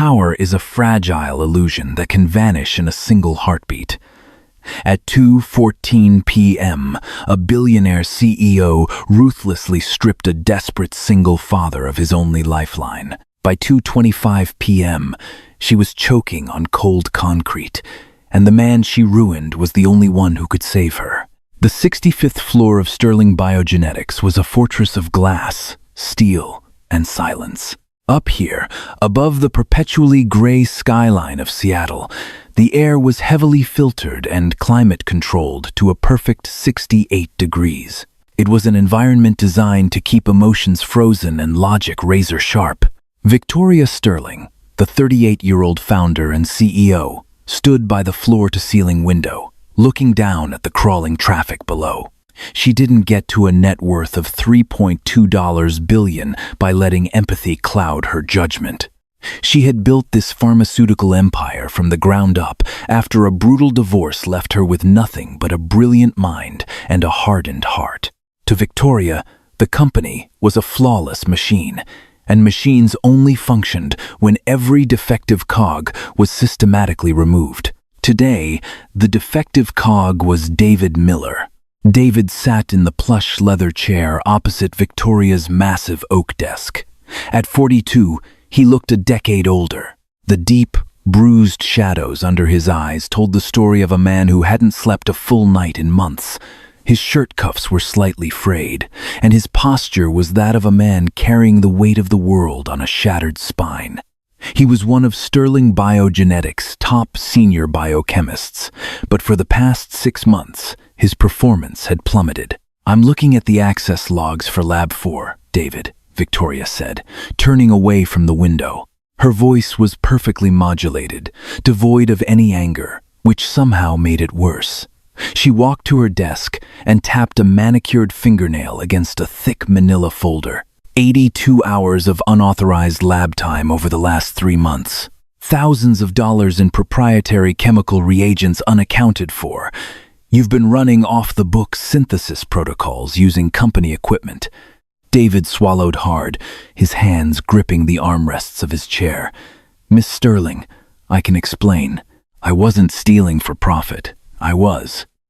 power is a fragile illusion that can vanish in a single heartbeat. At 2:14 p.m., a billionaire CEO ruthlessly stripped a desperate single father of his only lifeline. By 2:25 p.m., she was choking on cold concrete, and the man she ruined was the only one who could save her. The 65th floor of Sterling Biogenetics was a fortress of glass, steel, and silence. Up here, above the perpetually gray skyline of Seattle, the air was heavily filtered and climate-controlled to a perfect 68 degrees. It was an environment designed to keep emotions frozen and logic razor-sharp. Victoria Sterling, the 38-year-old founder and CEO, stood by the floor-to-ceiling window, looking down at the crawling traffic below. She didn't get to a net worth of $3.2 billion by letting empathy cloud her judgment. She had built this pharmaceutical empire from the ground up after a brutal divorce left her with nothing but a brilliant mind and a hardened heart. To Victoria, the company was a flawless machine, and machines only functioned when every defective cog was systematically removed. Today, the defective cog was David Miller. David sat in the plush leather chair opposite Victoria's massive oak desk. At 42, he looked a decade older. The deep, bruised shadows under his eyes told the story of a man who hadn't slept a full night in months. His shirt cuffs were slightly frayed, and his posture was that of a man carrying the weight of the world on a shattered spine. He was one of Sterling Biogenetics' top senior biochemists, but for the past 6 months, his performance had plummeted. "I'm looking at the access logs for Lab 4, David," Victoria said, turning away from the window. Her voice was perfectly modulated, devoid of any anger, which somehow made it worse. She walked to her desk and tapped a manicured fingernail against a thick manila folder. 82 hours of unauthorized lab time over the last 3 months. Thousands of dollars in proprietary chemical reagents unaccounted for. You've been running off-the-book synthesis protocols using company equipment. David swallowed hard, his hands gripping the armrests of his chair. "Miss Sterling, I can explain. I wasn't stealing for profit.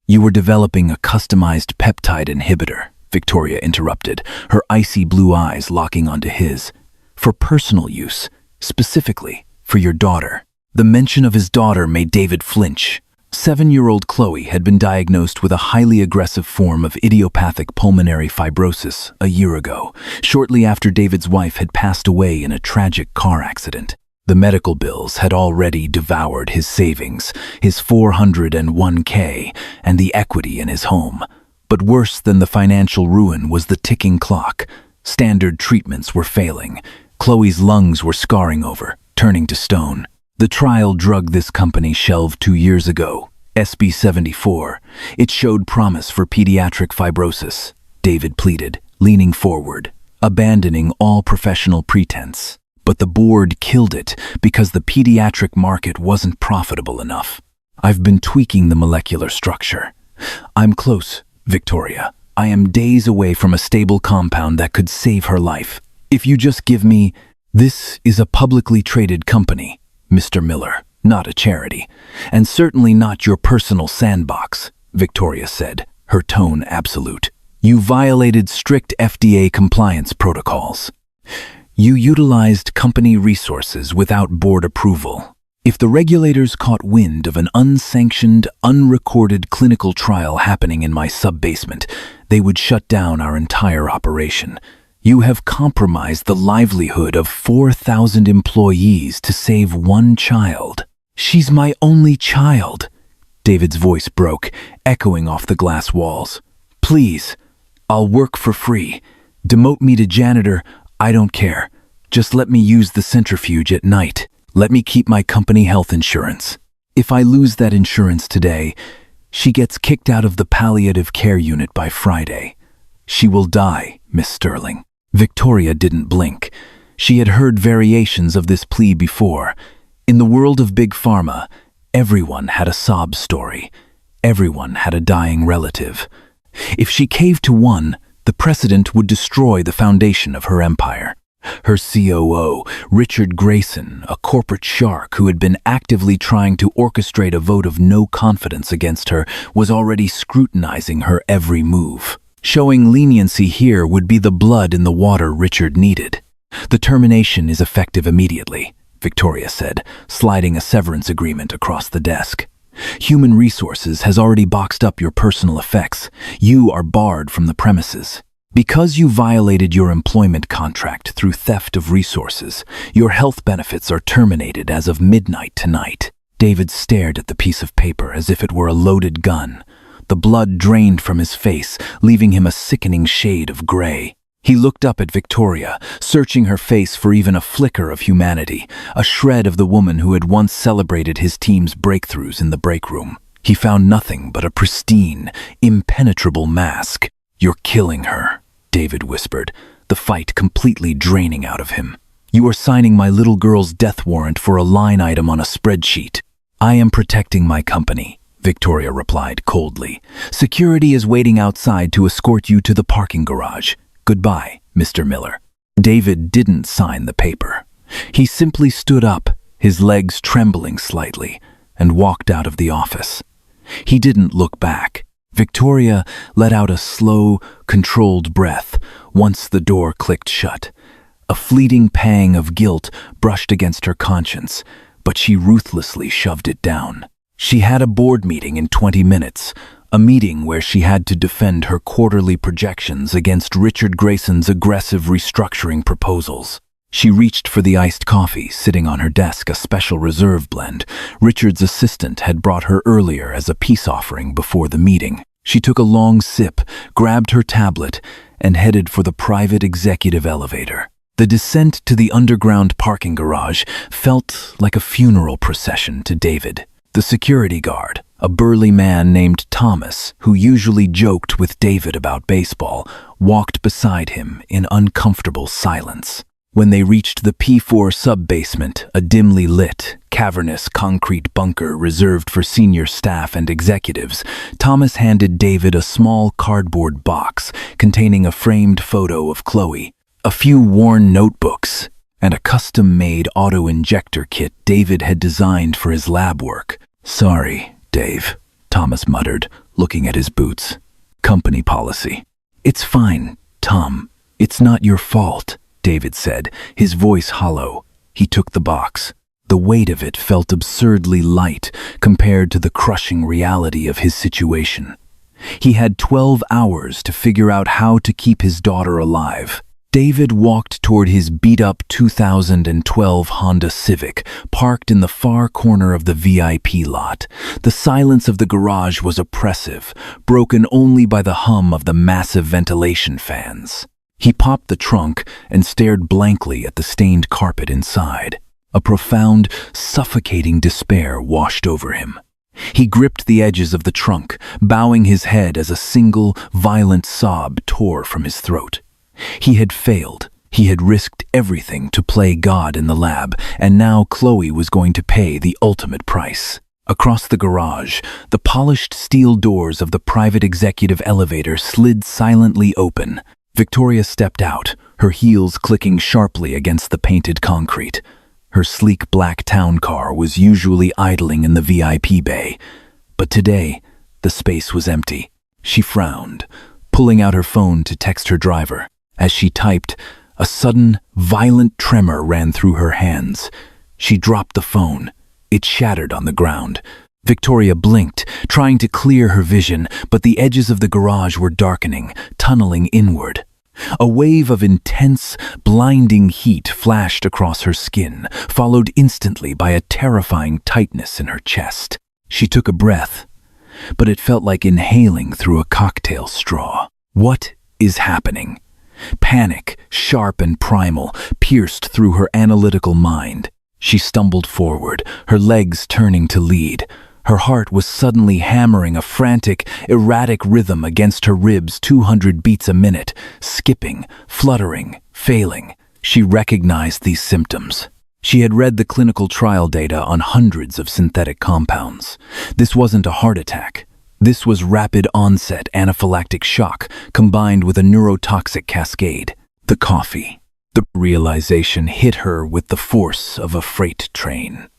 You were developing a customized peptide inhibitor," Victoria interrupted, her icy blue eyes locking onto his. "For personal use, specifically for your daughter." The mention of his daughter made David flinch. 7-year-old Chloe had been diagnosed with a highly aggressive form of idiopathic pulmonary fibrosis a year ago, shortly after David's wife had passed away in a tragic car accident. The medical bills had already devoured his savings, his $401k, and the equity in his home. But worse than the financial ruin was the ticking clock. Standard treatments were failing. Chloe's lungs were scarring over, turning to stone. The trial drug this company shelved 2 years ago, SB74. It showed promise for pediatric fibrosis, David pleaded, leaning forward, abandoning all professional pretense. But the board killed it because the pediatric market wasn't profitable enough. "I've been tweaking the molecular structure. I'm close, Victoria. I am days away from a stable compound that could save her life. If you just give me..." "This is a publicly traded company, Mr. Miller, not a charity, and certainly not your personal sandbox," Victoria said, her tone absolute. "You violated strict FDA compliance protocols. You utilized company resources without board approval. If the regulators caught wind of an unsanctioned, unrecorded clinical trial happening in my sub-basement, they would shut down our entire operation. You have compromised the livelihood of 4,000 employees to save one child." "She's my only child," David's voice broke, echoing off the glass walls. "Please, I'll work for free. Demote me to janitor, I don't care. Just let me use the centrifuge at night. Let me keep my company health insurance. If I lose that insurance today, she gets kicked out of the palliative care unit by Friday. She will die, Miss Sterling." Victoria didn't blink. She had heard variations of this plea before. In the world of big pharma, everyone had a sob story. Everyone had a dying relative. If she caved to one, the precedent would destroy the foundation of her empire. Her COO, Richard Grayson, a corporate shark who had been actively trying to orchestrate a vote of no confidence against her, was already scrutinizing her every move. Showing leniency here would be the blood in the water Richard needed. "The termination is effective immediately," Victoria said, sliding a severance agreement across the desk. "Human Resources has already boxed up your personal effects. You are barred from the premises. Because you violated your employment contract through theft of resources, your health benefits are terminated as of midnight tonight." David stared at the piece of paper as if it were a loaded gun. The blood drained from his face, leaving him a sickening shade of gray. He looked up at Victoria, searching her face for even a flicker of humanity, a shred of the woman who had once celebrated his team's breakthroughs in the break room. He found nothing but a pristine, impenetrable mask. "You're killing her," David whispered, the fight completely draining out of him. "You are signing my little girl's death warrant for a line item on a spreadsheet." "I am protecting my company," Victoria replied coldly. "Security is waiting outside to escort you to the parking garage. Goodbye, Mr. Miller." David didn't sign the paper. He simply stood up, his legs trembling slightly, and walked out of the office. He didn't look back. Victoria let out a slow, controlled breath once the door clicked shut. A fleeting pang of guilt brushed against her conscience, but she ruthlessly shoved it down. She had a board meeting in 20 minutes, a meeting where she had to defend her quarterly projections against Richard Grayson's aggressive restructuring proposals. She reached for the iced coffee, sitting on her desk, a special reserve blend Richard's assistant had brought her earlier as a peace offering before the meeting. She took a long sip, grabbed her tablet, and headed for the private executive elevator. The descent to the underground parking garage felt like a funeral procession to David. The security guard, a burly man named Thomas, who usually joked with David about baseball, walked beside him in uncomfortable silence. When they reached the P4 sub-basement, a dimly lit, cavernous concrete bunker reserved for senior staff and executives, Thomas handed David a small cardboard box containing a framed photo of Chloe, a few worn notebooks, and a custom-made auto-injector kit David had designed for his lab work. "Sorry, Dave," Thomas muttered, looking at his boots. "Company policy." "It's fine, Tom. It's not your fault," David said, his voice hollow. He took the box. The weight of it felt absurdly light compared to the crushing reality of his situation. He had 12 hours to figure out how to keep his daughter alive. David walked toward his beat-up 2012 Honda Civic, parked in the far corner of the VIP lot. The silence of the garage was oppressive, broken only by the hum of the massive ventilation fans. He popped the trunk and stared blankly at the stained carpet inside. A profound, suffocating despair washed over him. He gripped the edges of the trunk, bowing his head as a single, violent sob tore from his throat. He had failed. He had risked everything to play God in the lab, and now Chloe was going to pay the ultimate price. Across the garage, the polished steel doors of the private executive elevator slid silently open. Victoria stepped out, her heels clicking sharply against the painted concrete. Her sleek black town car was usually idling in the VIP bay, but today the space was empty. She frowned, pulling out her phone to text her driver. As she typed, a sudden, violent tremor ran through her hands. She dropped the phone. It shattered on the ground. Victoria blinked, trying to clear her vision, but the edges of the garage were darkening, tunneling inward. A wave of intense, blinding heat flashed across her skin, followed instantly by a terrifying tightness in her chest. She took a breath, but it felt like inhaling through a cocktail straw. What is happening? Panic, sharp and primal, pierced through her analytical mind. She stumbled forward, her legs turning to lead. Her heart was suddenly hammering a frantic, erratic rhythm against her ribs, 200 beats a minute, skipping, fluttering, failing. She recognized these symptoms. She had read the clinical trial data on hundreds of synthetic compounds. This wasn't a heart attack. This was rapid onset anaphylactic shock combined with a neurotoxic cascade. The coffee. The The realization hit her with the force of a freight train.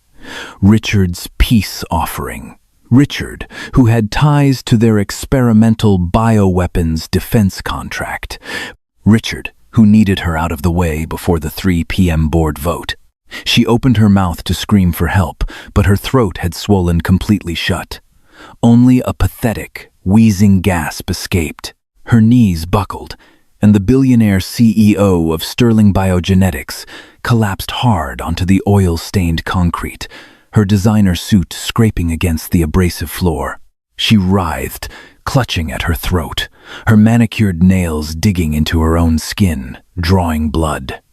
Richard's peace offering. Richard, who had ties to their experimental bioweapons defense contract. Richard, who needed her out of the way before the 3 p.m. board vote. She opened her mouth to scream for help, but her throat had swollen completely shut. Only a pathetic, wheezing gasp escaped. Her knees buckled, and the billionaire CEO of Sterling Biogenetics collapsed hard onto the oil-stained concrete, her designer suit scraping against the abrasive floor. She writhed, clutching at her throat, her manicured nails digging into her own skin, drawing blood.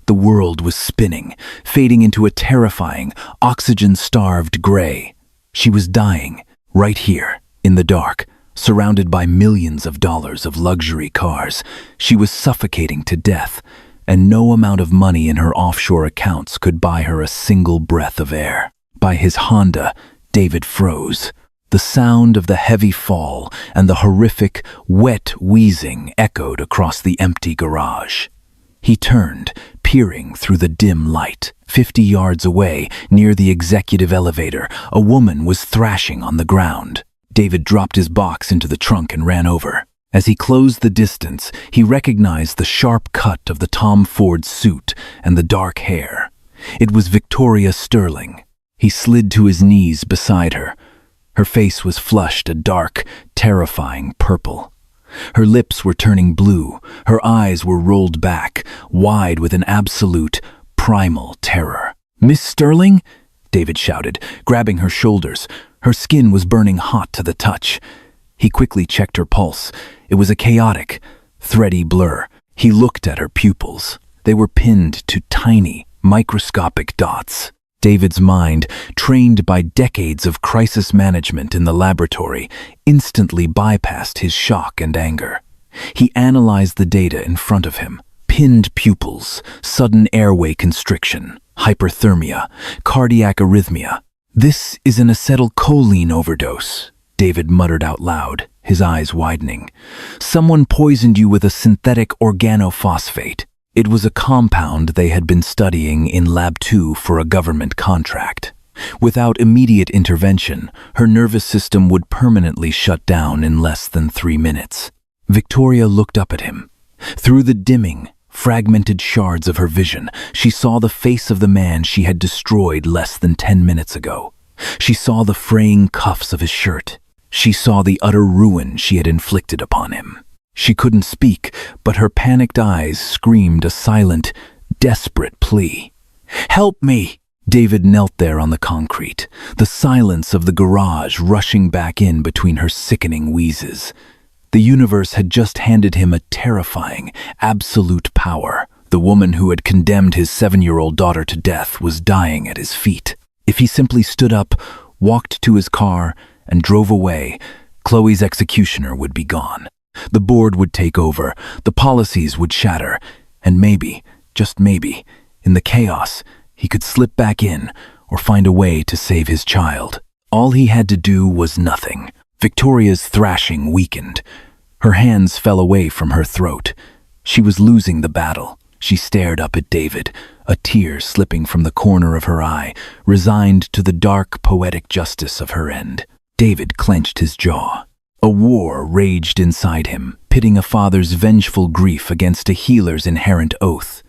The world was spinning, fading into a terrifying, oxygen-starved gray. She was dying, right here, in the dark, surrounded by millions of dollars of luxury cars. She was suffocating to death, and no amount of money in her offshore accounts could buy her a single breath of air. By his Honda, David froze. The sound of the heavy fall and the horrific, wet wheezing echoed across the empty garage. He turned, peering through the dim light. 50 yards away, near the executive elevator, a woman was thrashing on the ground. David dropped his box into the trunk and ran over. As he closed the distance, he recognized the sharp cut of the Tom Ford suit and the dark hair. It was Victoria Sterling. He slid to his knees beside her. Her face was flushed a dark, terrifying purple. Her lips were turning blue. Her eyes were rolled back, wide with an absolute, primal terror. "Miss Sterling?" David shouted, grabbing her shoulders. Her skin was burning hot to the touch. He quickly checked her pulse. It was a chaotic, thready blur. He looked at her pupils. They were pinned to tiny, microscopic dots. David's mind, trained by decades of crisis management in the laboratory, instantly bypassed his shock and anger. He analyzed the data in front of him. Pinned pupils, sudden airway constriction, hyperthermia, cardiac arrhythmia. "This is an acetylcholine overdose," David muttered out loud, his eyes widening. "Someone poisoned you with a synthetic organophosphate." It was a compound they had been studying in Lab 2 for a government contract. Without immediate intervention, her nervous system would permanently shut down in less than 3 minutes. Victoria looked up at him. Through the dimming, fragmented shards of her vision, she saw the face of the man she had destroyed less than 10 minutes ago. She saw the fraying cuffs of his shirt. She saw the utter ruin she had inflicted upon him. She couldn't speak, but her panicked eyes screamed a silent, desperate plea. "Help me!" David knelt there on the concrete, the silence of the garage rushing back in between her sickening wheezes. The universe had just handed him a terrifying, absolute power. The woman who had condemned his 7-year-old daughter to death was dying at his feet. If he simply stood up, walked to his car, and drove away, Chloe's executioner would be gone. The board would take over, the policies would shatter, and maybe, just maybe, in the chaos, he could slip back in or find a way to save his child. All he had to do was nothing. Victoria's thrashing weakened. Her hands fell away from her throat. She was losing the battle. She stared up at David, a tear slipping from the corner of her eye, resigned to the dark, poetic justice of her end. David clenched his jaw. A war raged inside him, pitting a father's vengeful grief against a healer's inherent oath.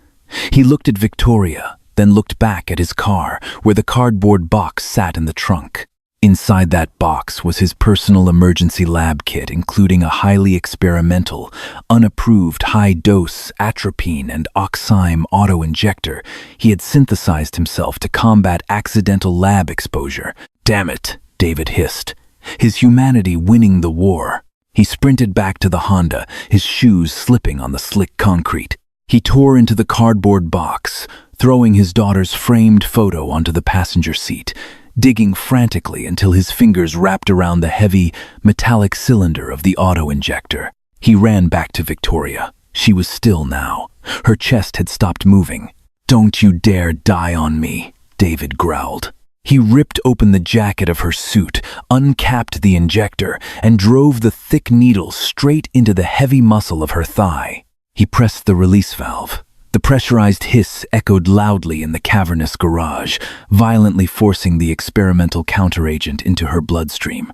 He looked at Victoria, then looked back at his car, where the cardboard box sat in the trunk. Inside that box was his personal emergency lab kit, including a highly experimental, unapproved high-dose atropine and oxime auto-injector he had synthesized himself to combat accidental lab exposure. "Damn it," David hissed, his humanity winning the war. He sprinted back to the Honda, his shoes slipping on the slick concrete. He tore into the cardboard box, throwing his daughter's framed photo onto the passenger seat, digging frantically until his fingers wrapped around the heavy, metallic cylinder of the auto-injector. He ran back to Victoria. She was still now. Her chest had stopped moving. "Don't you dare die on me," David growled. He ripped open the jacket of her suit, uncapped the injector, and drove the thick needle straight into the heavy muscle of her thigh. He pressed the release valve. The pressurized hiss echoed loudly in the cavernous garage, violently forcing the experimental counteragent into her bloodstream.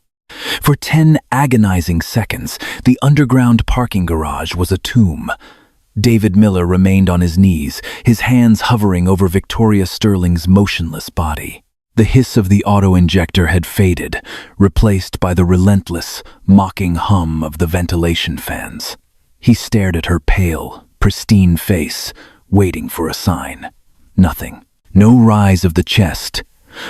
For 10 agonizing seconds, the underground parking garage was a tomb. David Miller remained on his knees, his hands hovering over Victoria Sterling's motionless body. The hiss of the auto-injector had faded, replaced by the relentless, mocking hum of the ventilation fans. He stared at her pale, pristine face, waiting for a sign. Nothing. No rise of the chest.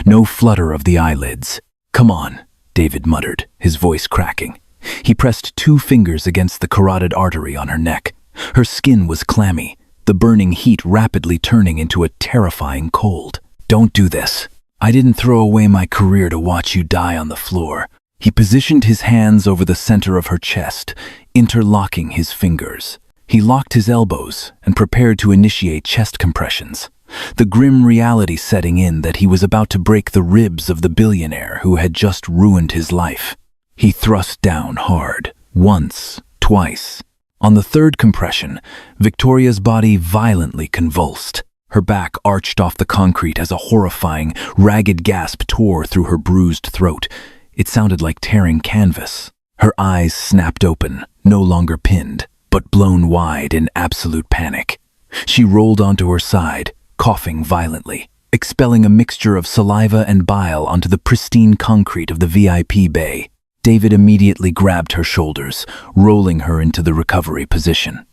No flutter of the eyelids. "Come on," David muttered, his voice cracking. He pressed 2 fingers against the carotid artery on her neck. Her skin was clammy, the burning heat rapidly turning into a terrifying cold. "Don't do this. I didn't throw away my career to watch you die on the floor." He positioned his hands over the center of her chest, interlocking his fingers. He locked his elbows and prepared to initiate chest compressions, the grim reality setting in that he was about to break the ribs of the billionaire who had just ruined his life. He thrust down hard, once, twice. On the 3rd compression, Victoria's body violently convulsed. Her back arched off the concrete as a horrifying, ragged gasp tore through her bruised throat. It sounded like tearing canvas. Her eyes snapped open, no longer pinned, but blown wide in absolute panic. She rolled onto her side, coughing violently, expelling a mixture of saliva and bile onto the pristine concrete of the VIP bay. David immediately grabbed her shoulders, rolling her into the recovery position.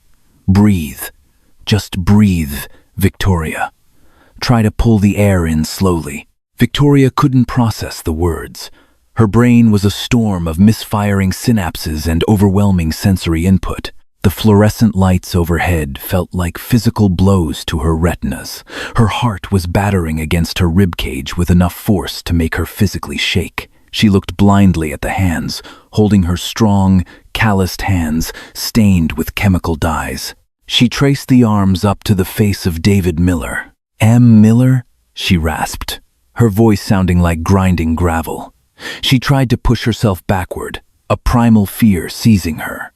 "Breathe. Just breathe, Victoria." Try to pull the air in slowly. Victoria couldn't process the words. Her brain was a storm of misfiring synapses and overwhelming sensory input. The fluorescent lights overhead felt like physical blows to her retinas. Her heart was battering against her ribcage with enough force to make her physically shake. She looked blindly at the hands, holding her strong, calloused hands stained with chemical dyes. She traced the arms up to the face of David Miller. "M. Miller?" she rasped, her voice sounding like grinding gravel. She tried to push herself backward, a primal fear seizing her.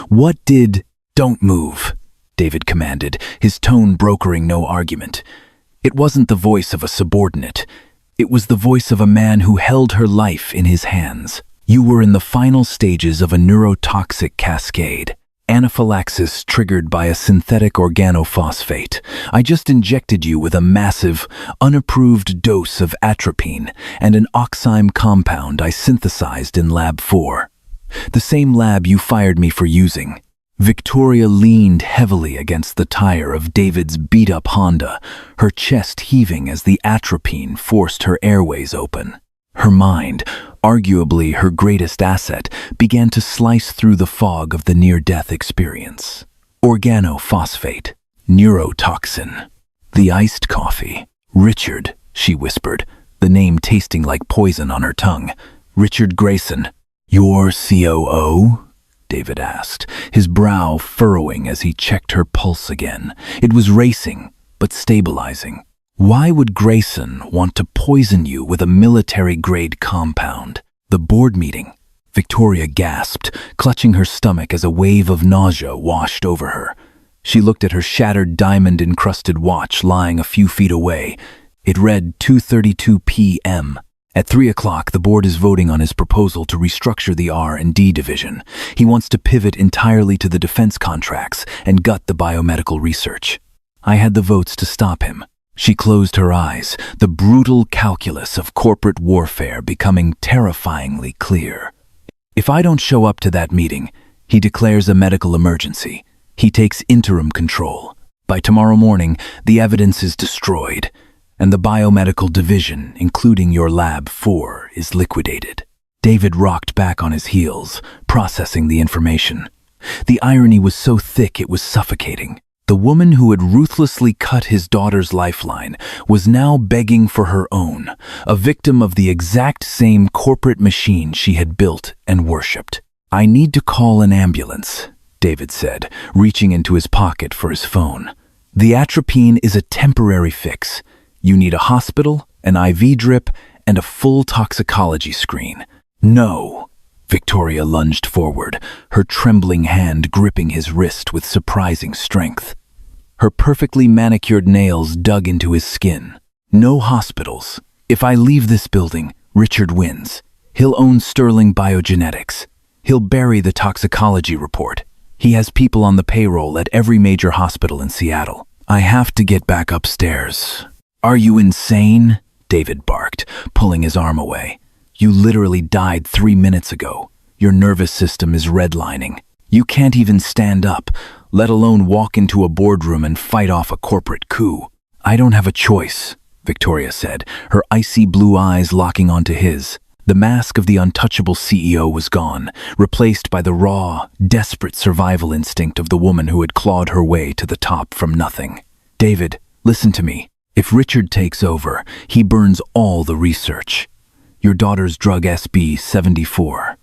"What did—" "Don't move," David commanded, his tone brokering no argument. It wasn't the voice of a subordinate. It was the voice of a man who held her life in his hands. "You were in the final stages of a neurotoxic cascade. Anaphylaxis triggered by a synthetic organophosphate. I just injected you with a massive, unapproved dose of atropine and an oxime compound I synthesized in Lab 4. The same lab you fired me for using." Victoria leaned heavily against the tire of David's beat-up Honda, her chest heaving as the atropine forced her airways open. Her mind, arguably her greatest asset, began to slice through the fog of the near-death experience. Organophosphate, neurotoxin, the iced coffee. "Richard," she whispered, the name tasting like poison on her tongue. "Richard Grayson." "Your COO?" David asked, his brow furrowing as he checked her pulse again. It was racing, but stabilizing. "Why would Grayson want to poison you with a military-grade compound?" "The board meeting," Victoria gasped, clutching her stomach as a wave of nausea washed over her. She looked at her shattered diamond-encrusted watch lying a few feet away. It read 2:32 p.m. At 3 o'clock, the board is voting on his proposal to restructure the R&D division. He wants to pivot entirely to the defense contracts and gut the biomedical research. I had the votes to stop him. She closed her eyes, the brutal calculus of corporate warfare becoming terrifyingly clear. If I don't show up to that meeting, he declares a medical emergency. He takes interim control. By tomorrow morning, the evidence is destroyed, and the biomedical division, including your Lab 4, is liquidated. David rocked back on his heels, processing the information. The irony was so thick it was suffocating. The woman who had ruthlessly cut his daughter's lifeline was now begging for her own, a victim of the exact same corporate machine she had built and worshipped. "I need to call an ambulance," David said, reaching into his pocket for his phone. "The atropine is a temporary fix. You need a hospital, an IV drip, and a full toxicology screen." "No." Victoria lunged forward, her trembling hand gripping his wrist with surprising strength. Her perfectly manicured nails dug into his skin. No hospitals. If I leave this building, Richard wins. He'll own Sterling Biogenetics. He'll bury the toxicology report. He has people on the payroll at every major hospital in Seattle. I have to get back upstairs. Are you insane? David barked, pulling his arm away. You literally died 3 minutes ago. Your nervous system is redlining. You can't even stand up, let alone walk into a boardroom and fight off a corporate coup. I don't have a choice, Victoria said, her icy blue eyes locking onto his. The mask of the untouchable CEO was gone, replaced by the raw, desperate survival instinct of the woman who had clawed her way to the top from nothing. David, listen to me. If Richard takes over, he burns all the research. Your daughter's drug SB-74.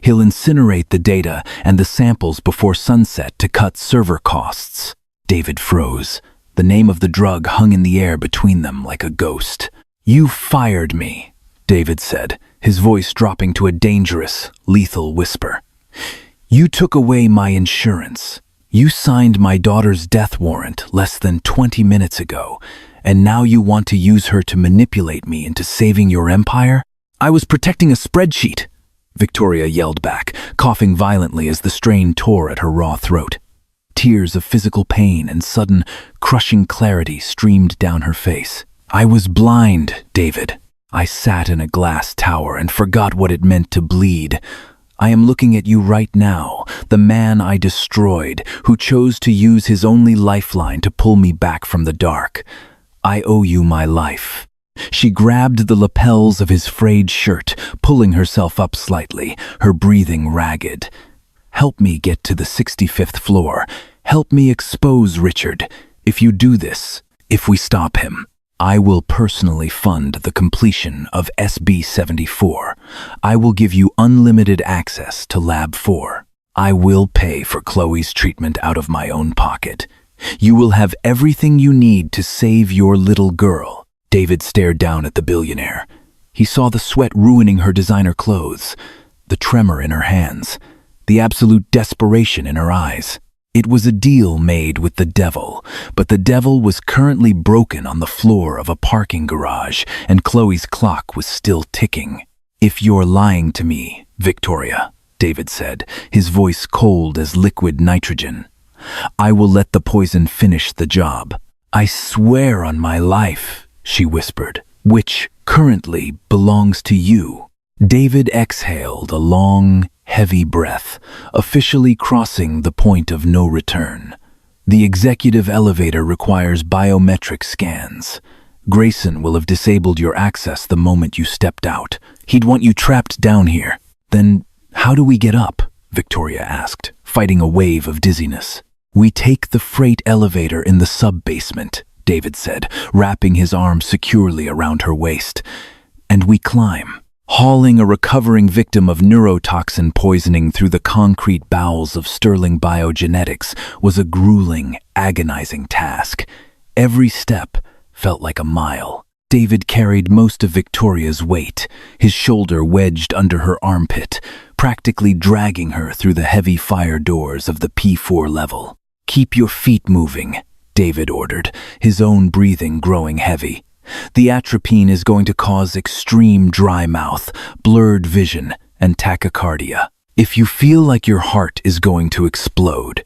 He'll incinerate the data and the samples before sunset to cut server costs. David froze. The name of the drug hung in the air between them like a ghost. You fired me, David said, his voice dropping to a dangerous, lethal whisper. You took away my insurance. You signed my daughter's death warrant less than 20 minutes ago, and now you want to use her to manipulate me into saving your empire? I was protecting a spreadsheet, Victoria yelled back, coughing violently as the strain tore at her raw throat. Tears of physical pain and sudden, crushing clarity streamed down her face. I was blind, David. I sat in a glass tower and forgot what it meant to bleed. I am looking at you right now, the man I destroyed, who chose to use his only lifeline to pull me back from the dark. I owe you my life. She grabbed the lapels of his frayed shirt, pulling herself up slightly, her breathing ragged. Help me get to the 65th floor. Help me expose Richard. If you do this, if we stop him, I will personally fund the completion of SB-74. I will give you unlimited access to Lab 4. I will pay for Chloe's treatment out of my own pocket. You will have everything you need to save your little girl. David stared down at the billionaire. He saw the sweat ruining her designer clothes, the tremor in her hands, the absolute desperation in her eyes. It was a deal made with the devil, but the devil was currently broken on the floor of a parking garage, and Chloe's clock was still ticking. If you're lying to me, Victoria, David said, his voice cold as liquid nitrogen, I will let the poison finish the job. I swear on my life, she whispered, which currently belongs to you. David exhaled a long, heavy breath, officially crossing the point of no return. The executive elevator requires biometric scans. Grayson will have disabled your access the moment you stepped out. He'd want you trapped down here. Then how do we get up? Victoria asked, fighting a wave of dizziness. We take the freight elevator in the sub-basement, David said, wrapping his arm securely around her waist. And we climb. Hauling a recovering victim of neurotoxin poisoning through the concrete bowels of Sterling Biogenetics was a grueling, agonizing task. Every step felt like a mile. David carried most of Victoria's weight, his shoulder wedged under her armpit, practically dragging her through the heavy fire doors of the P4 level. Keep your feet moving, David ordered, his own breathing growing heavy. The atropine is going to cause extreme dry mouth, blurred vision, and tachycardia. If you feel like your heart is going to explode,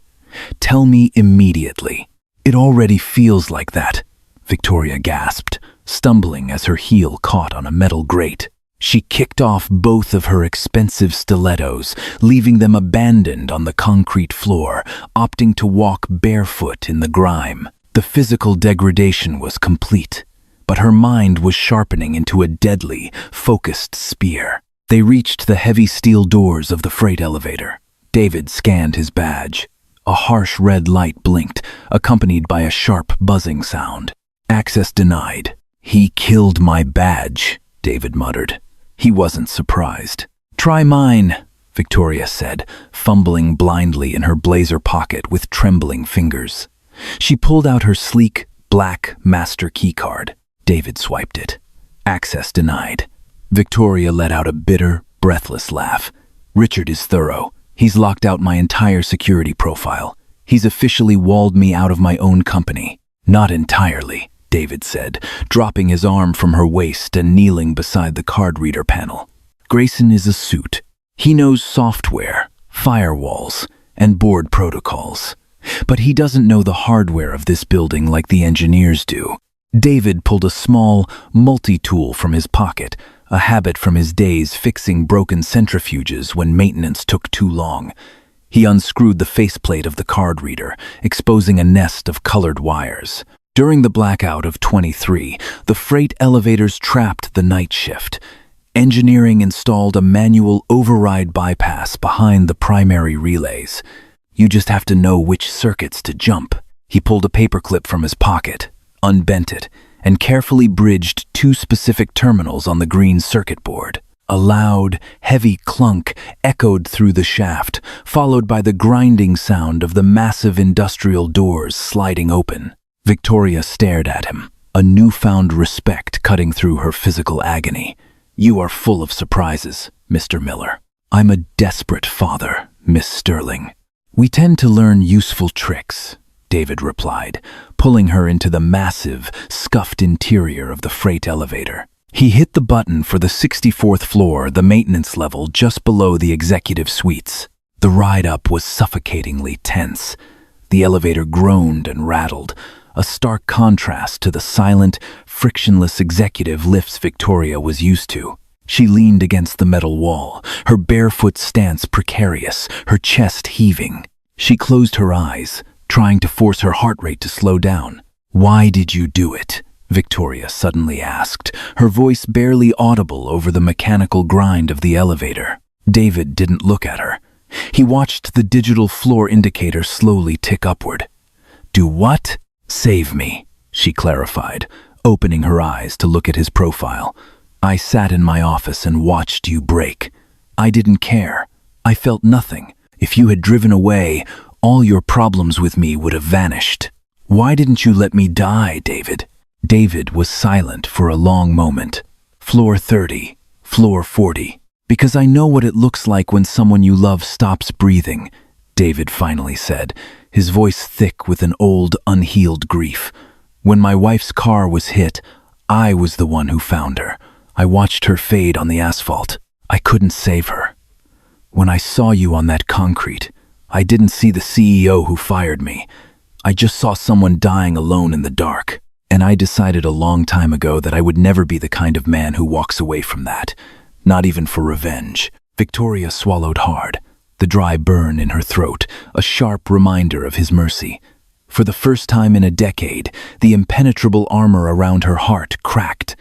tell me immediately. It already feels like that, Victoria gasped, stumbling as her heel caught on a metal grate. She kicked off both of her expensive stilettos, leaving them abandoned on the concrete floor, opting to walk barefoot in the grime. The physical degradation was complete, but her mind was sharpening into a deadly, focused spear. They reached the heavy steel doors of the freight elevator. David scanned his badge. A harsh red light blinked, accompanied by a sharp buzzing sound. Access denied. He killed my badge, David muttered. He wasn't surprised. Try mine, Victoria said, fumbling blindly in her blazer pocket with trembling fingers. She pulled out her sleek, black master keycard. David swiped it. Access denied. Victoria let out a bitter, breathless laugh. Richard is thorough. He's locked out my entire security profile. He's officially walled me out of my own company. Not entirely, David said, dropping his arm from her waist and kneeling beside the card reader panel. Grayson is a suit. He knows software, firewalls, and board protocols. But he doesn't know the hardware of this building like the engineers do. David pulled a small multi-tool from his pocket, a habit from his days fixing broken centrifuges when maintenance took too long. He unscrewed the faceplate of the card reader, exposing a nest of colored wires. During the blackout of 23, the freight elevators trapped the night shift. Engineering installed a manual override bypass behind the primary relays. You just have to know which circuits to jump. He pulled a paperclip from his pocket, unbent it, and carefully bridged two specific terminals on the green circuit board. A loud, heavy clunk echoed through the shaft, followed by the grinding sound of the massive industrial doors sliding open. Victoria stared at him, a newfound respect cutting through her physical agony. "You are full of surprises, Mr. Miller. I'm a desperate father, Miss Sterling." "We tend to learn useful tricks," David replied, pulling her into the massive, scuffed interior of the freight elevator. He hit the button for the 64th floor, the maintenance level just below the executive suites. The ride up was suffocatingly tense. The elevator groaned and rattled, a stark contrast to the silent, frictionless executive lifts Victoria was used to. She leaned against the metal wall, her barefoot stance precarious, her chest heaving. She closed her eyes, trying to force her heart rate to slow down. "Why did you do it?" Victoria suddenly asked, her voice barely audible over the mechanical grind of the elevator. David didn't look at her. He watched the digital floor indicator slowly tick upward. "Do what?" "Save me," she clarified, opening her eyes to look at his profile. "I sat in my office and watched you break. I didn't care. I felt nothing. If you had driven away, all your problems with me would have vanished. Why didn't you let me die, David?" David was silent for a long moment. "Floor 30, floor 40. Because I know what it looks like when someone you love stops breathing," David finally said, his voice thick with an old, unhealed grief. "When my wife's car was hit, I was the one who found her. I watched her fade on the asphalt. I couldn't save her. When I saw you on that concrete, I didn't see the CEO who fired me. I just saw someone dying alone in the dark. And I decided a long time ago that I would never be the kind of man who walks away from that, not even for revenge." Victoria swallowed hard, the dry burn in her throat, a sharp reminder of his mercy. For the first time in a decade, the impenetrable armor around her heart cracked.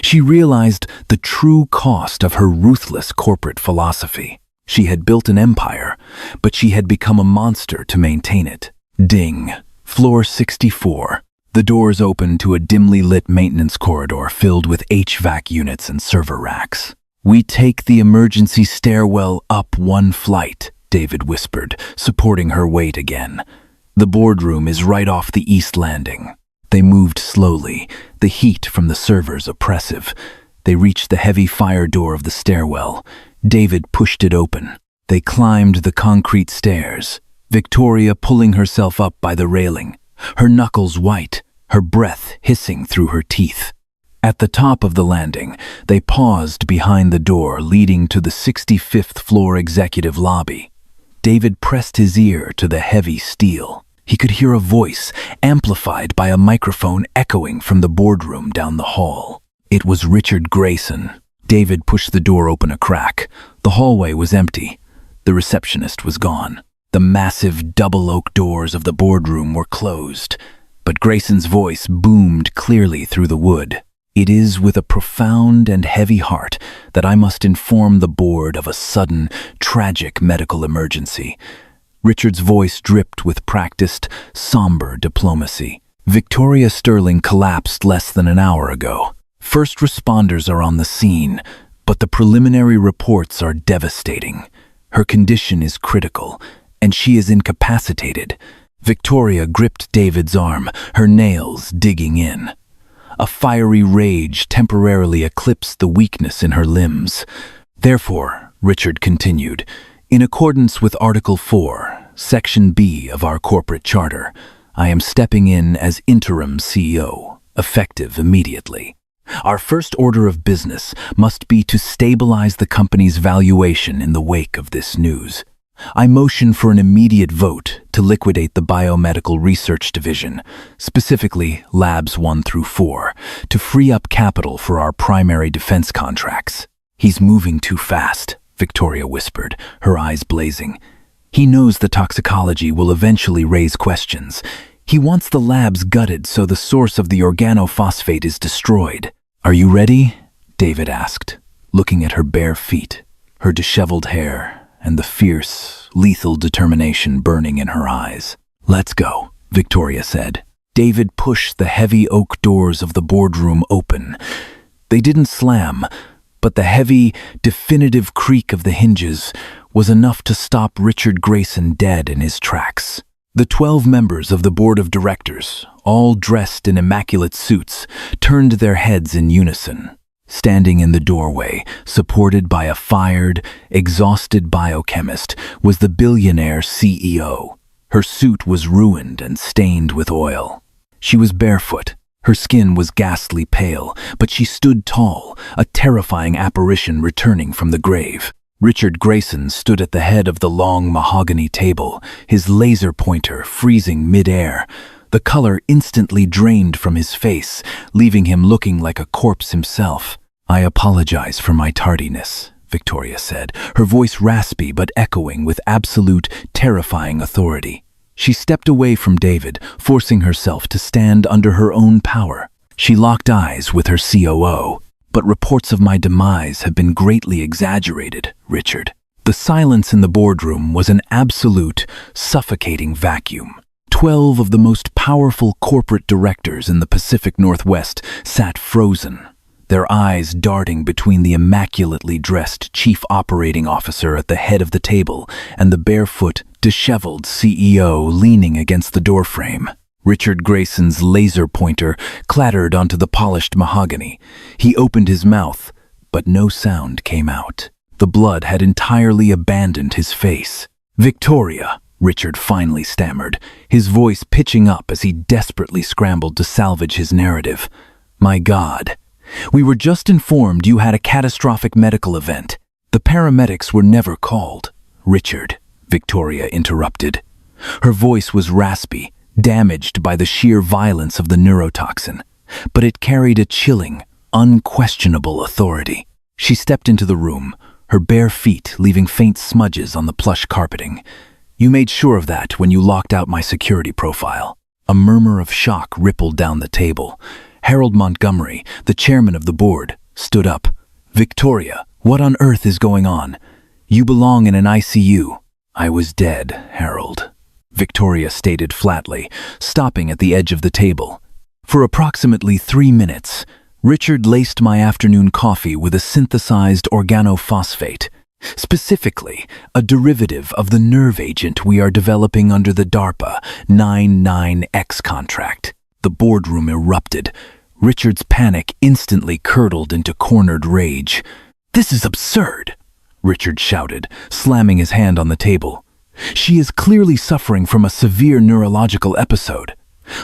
She realized the true cost of her ruthless corporate philosophy. She had built an empire, but she had become a monster to maintain it. Ding. Floor 64. The doors opened to a dimly lit maintenance corridor filled with HVAC units and server racks. "We take the emergency stairwell up one flight," David whispered, supporting her weight again. "The boardroom is right off the east landing." They moved slowly, the heat from the servers oppressive. They reached the heavy fire door of the stairwell. David pushed it open. They climbed the concrete stairs, Victoria pulling herself up by the railing, her knuckles white, her breath hissing through her teeth. At the top of the landing, they paused behind the door leading to the 65th floor executive lobby. David pressed his ear to the heavy steel. He could hear a voice, amplified by a microphone echoing from the boardroom down the hall. It was Richard Grayson. David pushed the door open a crack. The hallway was empty. The receptionist was gone. The massive double oak doors of the boardroom were closed, but Grayson's voice boomed clearly through the wood. "It is with a profound and heavy heart that I must inform the board of a sudden, tragic medical emergency." Richard's voice dripped with practiced, somber diplomacy. "Victoria Sterling collapsed less than an hour ago. First responders are on the scene, but the preliminary reports are devastating. Her condition is critical, and she is incapacitated." Victoria gripped David's arm, her nails digging in. A fiery rage temporarily eclipsed the weakness in her limbs. "Therefore," Richard continued, "in accordance with Article 4, Section B of our corporate charter. I am stepping in as interim CEO, effective immediately. Our first order of business must be to stabilize the company's valuation in the wake of this news. I motion for an immediate vote to liquidate the Biomedical Research Division, specifically Labs 1 through 4, to free up capital for our primary defense contracts. He's moving too fast, Victoria whispered, her eyes blazing. He knows the toxicology will eventually raise questions. He wants the labs gutted so the source of the organophosphate is destroyed. Are you ready? David asked, looking at her bare feet, her disheveled hair, and the fierce, lethal determination burning in her eyes. Let's go, Victoria said. David pushed the heavy oak doors of the boardroom open. They didn't slam, but the heavy, definitive creak of the hinges was enough to stop Richard Grayson dead in his tracks. The 12 members of the board of directors, all dressed in immaculate suits, turned their heads in unison. Standing in the doorway, supported by a fired, exhausted biochemist, was the billionaire CEO. Her suit was ruined and stained with oil. She was barefoot. Her skin was ghastly pale, but she stood tall, a terrifying apparition returning from the grave. Richard Grayson stood at the head of the long mahogany table, his laser pointer freezing mid-air. The color instantly drained from his face, leaving him looking like a corpse himself. I apologize for my tardiness, Victoria said, her voice raspy but echoing with absolute, terrifying authority. She stepped away from David, forcing herself to stand under her own power. She locked eyes with her COO. But reports of my demise have been greatly exaggerated, Richard. The silence in the boardroom was an absolute, suffocating vacuum. 12 of the most powerful corporate directors in the Pacific Northwest sat frozen, their eyes darting between the immaculately dressed chief operating officer at the head of the table and the barefoot, disheveled CEO leaning against the doorframe. Richard Grayson's laser pointer clattered onto the polished mahogany. He opened his mouth, but no sound came out. The blood had entirely abandoned his face. "Victoria," Richard finally stammered, his voice pitching up as he desperately scrambled to salvage his narrative. "My God. We were just informed you had a catastrophic medical event. The paramedics were never called." "Richard," Victoria interrupted. Her voice was raspy, damaged by the sheer violence of the neurotoxin, but it carried a chilling, unquestionable authority. She stepped into the room, her bare feet leaving faint smudges on the plush carpeting. "You made sure of that when you locked out my security profile." A murmur of shock rippled down the table. Harold Montgomery, the chairman of the board, stood up. "Victoria, what on earth is going on? You belong in an ICU." "I was dead, Harold," Victoria stated flatly, stopping at the edge of the table. For approximately 3 minutes, Richard laced my afternoon coffee with a synthesized organophosphate, specifically a derivative of the nerve agent we are developing under the DARPA 99X contract. The boardroom erupted. Richard's panic instantly curdled into cornered rage. "This is absurd," Richard shouted, slamming his hand on the table. "She is clearly suffering from a severe neurological episode.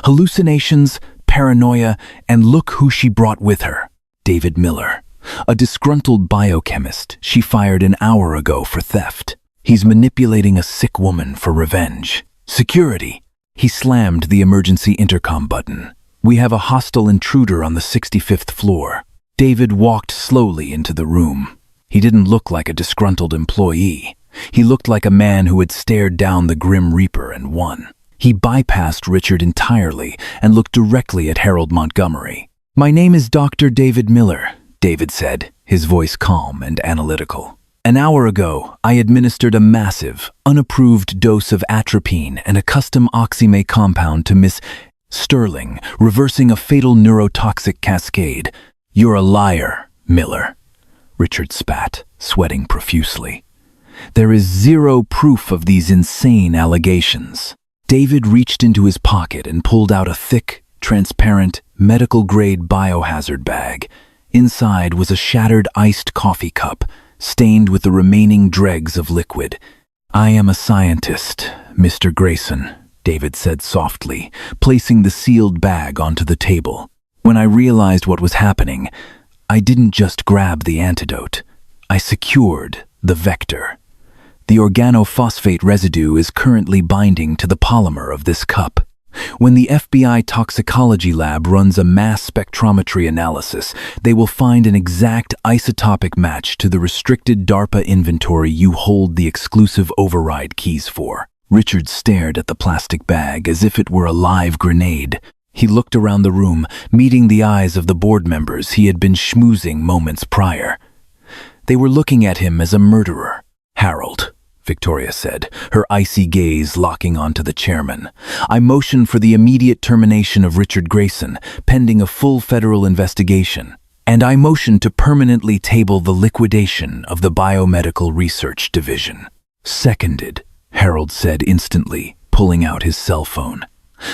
Hallucinations, paranoia, and look who she brought with her. David Miller, a disgruntled biochemist she fired an hour ago for theft. He's manipulating a sick woman for revenge. Security!" He slammed the emergency intercom button. "We have a hostile intruder on the 65th floor." David walked slowly into the room. He didn't look like a disgruntled employee. He looked like a man who had stared down the Grim Reaper and won. He bypassed Richard entirely and looked directly at Harold Montgomery. "My name is Dr. David Miller," David said, his voice calm and analytical. "An hour ago, I administered a massive, unapproved dose of atropine and a custom oxymate compound to Miss Sterling, reversing a fatal neurotoxic cascade." "You're a liar, Miller," Richard spat, sweating profusely. "There is zero proof of these insane allegations." David reached into his pocket and pulled out a thick, transparent, medical-grade biohazard bag. Inside was a shattered iced coffee cup, stained with the remaining dregs of liquid. "I am a scientist, Mr. Grayson," David said softly, placing the sealed bag onto the table. "When I realized what was happening, I didn't just grab the antidote. I secured the vector. The organophosphate residue is currently binding to the polymer of this cup. When the FBI toxicology lab runs a mass spectrometry analysis, they will find an exact isotopic match to the restricted DARPA inventory you hold the exclusive override keys for." Richard stared at the plastic bag as if it were a live grenade. He looked around the room, meeting the eyes of the board members he had been schmoozing moments prior. They were looking at him as a murderer. "Harold," Victoria said, her icy gaze locking onto the chairman, "I motion for the immediate termination of Richard Grayson, pending a full federal investigation. And I motion to permanently table the liquidation of the Biomedical Research Division." "Seconded," Harold said instantly, pulling out his cell phone.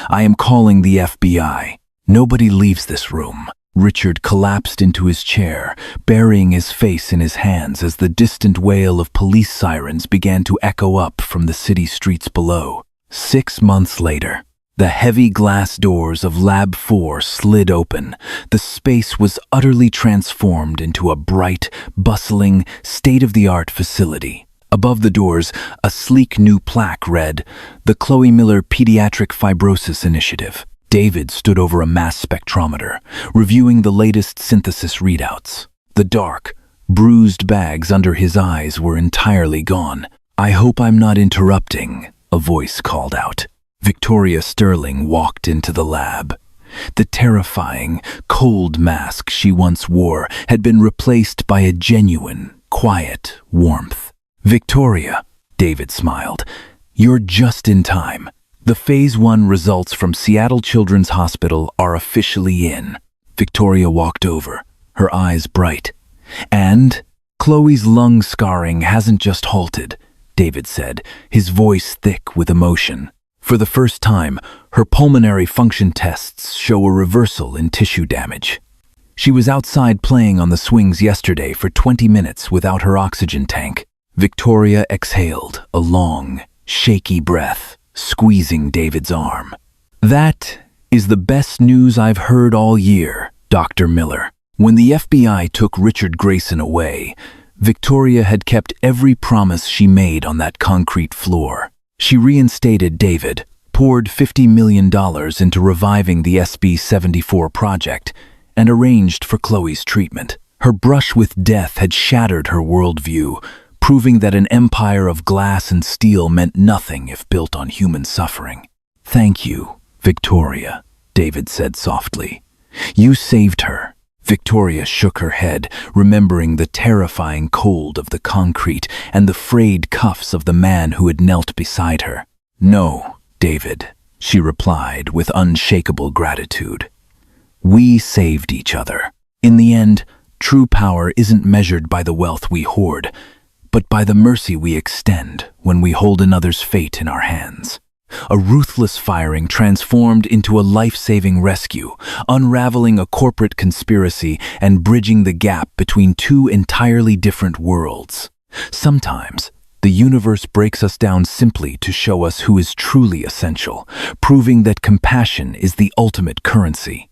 "I am calling the FBI. Nobody leaves this room." Richard collapsed into his chair, burying his face in his hands as the distant wail of police sirens began to echo up from the city streets below. 6 months later, the heavy glass doors of Lab 4 slid open. The space was utterly transformed into a bright, bustling, state-of-the-art facility. Above the doors, a sleek new plaque read, "The Chloe Miller Pediatric Fibrosis Initiative." David stood over a mass spectrometer, reviewing the latest synthesis readouts. The dark, bruised bags under his eyes were entirely gone. "I hope I'm not interrupting," a voice called out. Victoria Sterling walked into the lab. The terrifying, cold mask she once wore had been replaced by a genuine, quiet warmth. "Victoria," David smiled, "you're just in time. The Phase 1 results from Seattle Children's Hospital are officially in." Victoria walked over, her eyes bright. "And Chloe's lung scarring hasn't just halted," David said, his voice thick with emotion. "For the first time, her pulmonary function tests show a reversal in tissue damage. She was outside playing on the swings yesterday for 20 minutes without her oxygen tank." Victoria exhaled a long, shaky breath, squeezing David's arm. "That is the best news I've heard all year, Dr. Miller." When the FBI took Richard Grayson away, Victoria had kept every promise she made on that concrete floor. She reinstated David, poured $50 million into reviving the SB-74 project, and arranged for Chloe's treatment. Her brush with death had shattered her worldview, proving that an empire of glass and steel meant nothing if built on human suffering. "Thank you, Victoria," David said softly. "You saved her." Victoria shook her head, remembering the terrifying cold of the concrete and the frayed cuffs of the man who had knelt beside her. "No, David," she replied with unshakable gratitude. "We saved each other. In the end, true power isn't measured by the wealth we hoard, but by the mercy we extend when we hold another's fate in our hands." A ruthless firing transformed into a life-saving rescue, unraveling a corporate conspiracy and bridging the gap between two entirely different worlds. Sometimes, the universe breaks us down simply to show us who is truly essential, proving that compassion is the ultimate currency.